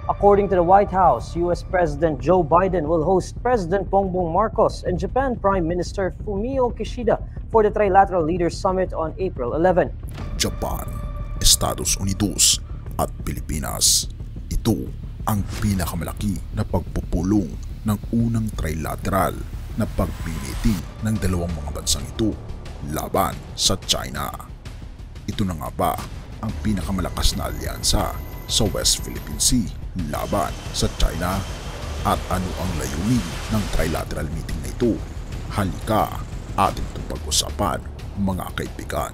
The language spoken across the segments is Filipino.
According to the White House, U.S. President Joe Biden will host President Bongbong Marcos and Japan Prime Minister Fumio Kishida for the Trilateral Leaders Summit on April 11. Japan, Estados Unidos at Pilipinas. Ito ang pinakamalaki na pagpupulong ng unang trilateral na pag-meeting ng dalawang mga bansang ito laban sa China. Ito na nga ba ang pinakamalakas na alyansa sa West Philippine Sea laban sa China? At ano ang layunin ng trilateral meeting na ito? Halika, ating itong pag-usapan mga kaibigan.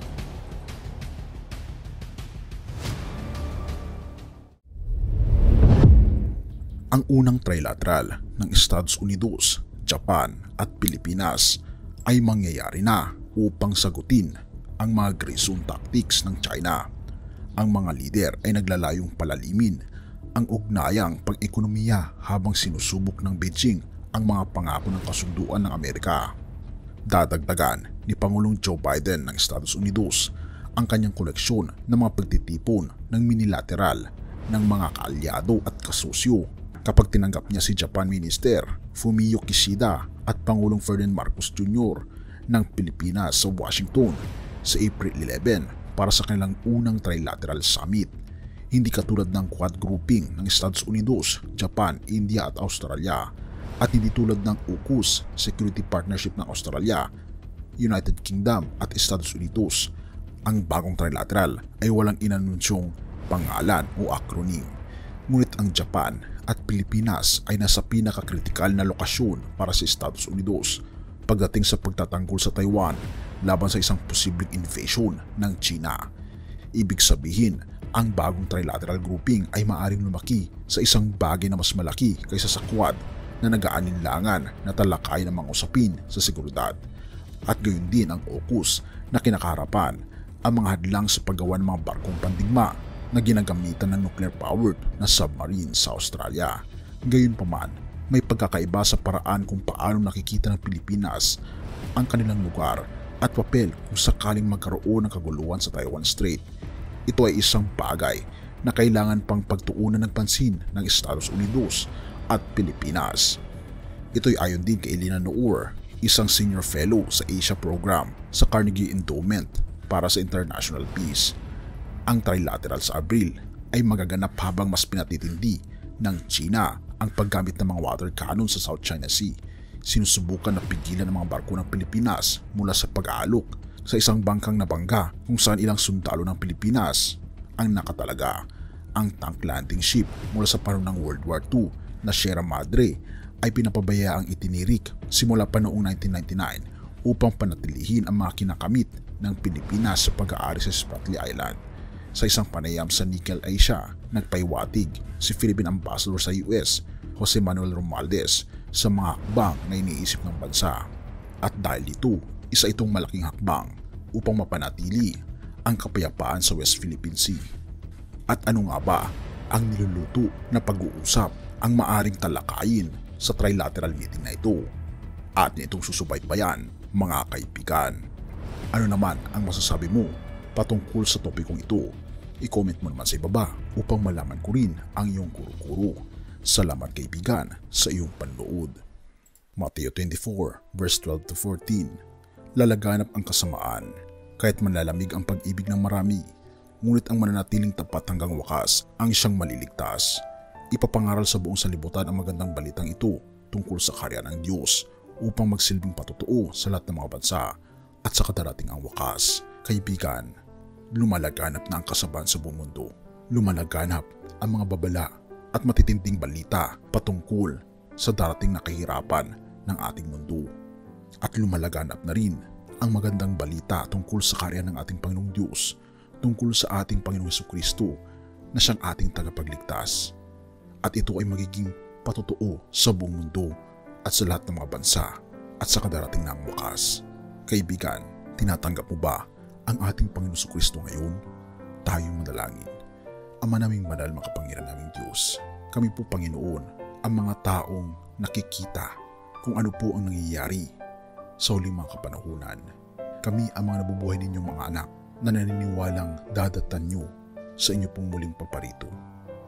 Ang unang trilateral ng Estados Unidos, Japan at Pilipinas ay mangyayari na upang sagutin ang mga gray zone tactics ng China. Ang mga lider ay naglalayong palalimin ang ugnayang pang-ekonomiya habang sinusubok ng Beijing ang mga pangako ng kasunduan ng Amerika. Dadagdagan ni Pangulong Joe Biden ng Estados Unidos ang kanyang koleksyon ng mga pagtitipon ng minilateral ng mga kaalyado at kasusyo kapag tinanggap niya si Japan Minister Fumio Kishida at Pangulong Ferdinand Marcos Jr. ng Pilipinas sa Washington sa April 11 para sa kanilang unang trilateral summit. Hindi katulad ng quad grouping ng Estados Unidos, Japan, India at Australia, at hindi tulad ng AUKUS Security Partnership ng Australia, United Kingdom at Estados Unidos. Ang bagong trilateral ay walang inanunsyong pangalan o acronym. Ngunit ang Japan at Pilipinas ay nasa pinakakritikal na lokasyon para sa Estados Unidos pagdating sa pagtatanggol sa Taiwan laban sa isang posibleng invasion ng China. Ibig sabihin, ang bagong trilateral grouping ay maaaring lumaki sa isang bagay na mas malaki kaysa sa Quad na nag-aalinlangan na talakay ng mga usapin sa seguridad. At gayon din ang AUKUS na kinakaharapan ang mga hadlang sa paggawa ng mga barkong pandigma na ginagamitan ng nuclear-powered na submarine sa Australia. Gayunpaman, may pagkakaiba sa paraan kung paano nakikita ng Pilipinas ang kanilang lugar at papel kung sakaling magkaroon ng kaguluhan sa Taiwan Strait. Ito ay isang bagay na kailangan pang pagtuunan ng pansin ng Estados Unidos at Pilipinas. Ito ay ayon din kay Elena Noor, isang senior fellow sa Asia Program sa Carnegie Endowment para sa International Peace. Ang trilateral sa Abril ay magaganap habang mas pinatitindi ng China ang paggamit ng mga water cannon sa South China Sea. Sinusubukan na pigilan ng mga barko ng Pilipinas mula sa pag-aalok sa isang bangkang nabangga kung saan ilang sundalo ng Pilipinas ang nakatalaga. Ang tank landing ship mula sa panahon ng World War II na Sierra Madre ay pinapabayaang itinirik simula pa noong 1999 upang panatilihin ang mga kinakamit ng Pilipinas sa pag-aari sa Spratly Island. Sa isang panayam sa Nickel Asia, nagpaiwatig si Philippine Ambassador sa US, Jose Manuel Romualdez, sa mga hakbang na iniisip ng bansa. At dahil dito, isa itong malaking hakbang upang mapanatili ang kapayapaan sa West Philippine Sea. At ano nga ba ang niluluto na pag-uusap ang maaring talakayin sa trilateral meeting na ito? Atin itong susubaybayan mga kaibigan. Ano naman ang masasabi mo patungkol sa topikong ito? I-comment mo naman sa ibaba upang malaman ko rin ang iyong kuro-kuro. Salamat kaibigan sa iyong panonood. Mateo 24 verse 12 to 14. Lalaganap ang kasamaan, kahit manlalamig ang pag-ibig ng marami, ngunit ang mananatiling tapat hanggang wakas ang siyang maliligtas. Ipapangaral sa buong salibutan ang magandang balitang ito tungkol sa karya ng Diyos upang magsilbing patotoo sa lahat ng mga bansa at sa kadarating ang wakas. Kaibigan, lumalaganap na ang kasabahan sa buong mundo. Lumalaganap ang mga babala at matitinding balita patungkol sa darating na kahirapan ng ating mundo. At lumalaganap na rin ang magandang balita tungkol sa karya ng ating Panginoong Diyos, tungkol sa ating Panginoong Jesucristo na siyang ating tagapagligtas. At ito ay magiging patotoo sa buong mundo at sa lahat ng mga bansa at sa kadarating na ang wakas. Kaibigan, tinatanggap mo ba ang ating Panginoong Jesucristo ngayon? Tayong manalangin. Ama naming banal, makapangyarihan naming Diyos, kami po Panginoon ang mga taong nakikita kung ano po ang nangyayari sa huling mga kapanahunan. Kami ang mga nabubuhay ninyong mga anak na naniniwalang dadatan nyo sa inyo pong muling paparito.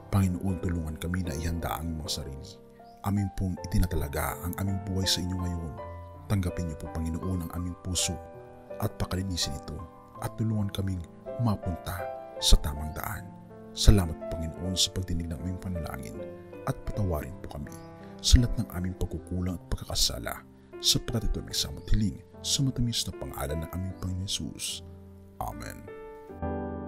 Panginoon, tulungan kami na ihanda ang mga sarili. Amin pong itinatalaga ang aming buhay sa inyo ngayon. Tanggapin niyo po, Panginoon, ang aming puso at pakalinisin ito at tulungan kaming mapunta sa tamang daan. Salamat, Panginoon, sa pagdinig ng aming panalangin at patawarin po kami sa lahat ng aming pagkukulang at pagkakasala, sapagkat ito may samot hiling sa matamis na pangalan ng aming Panginoon Jesus. Amen.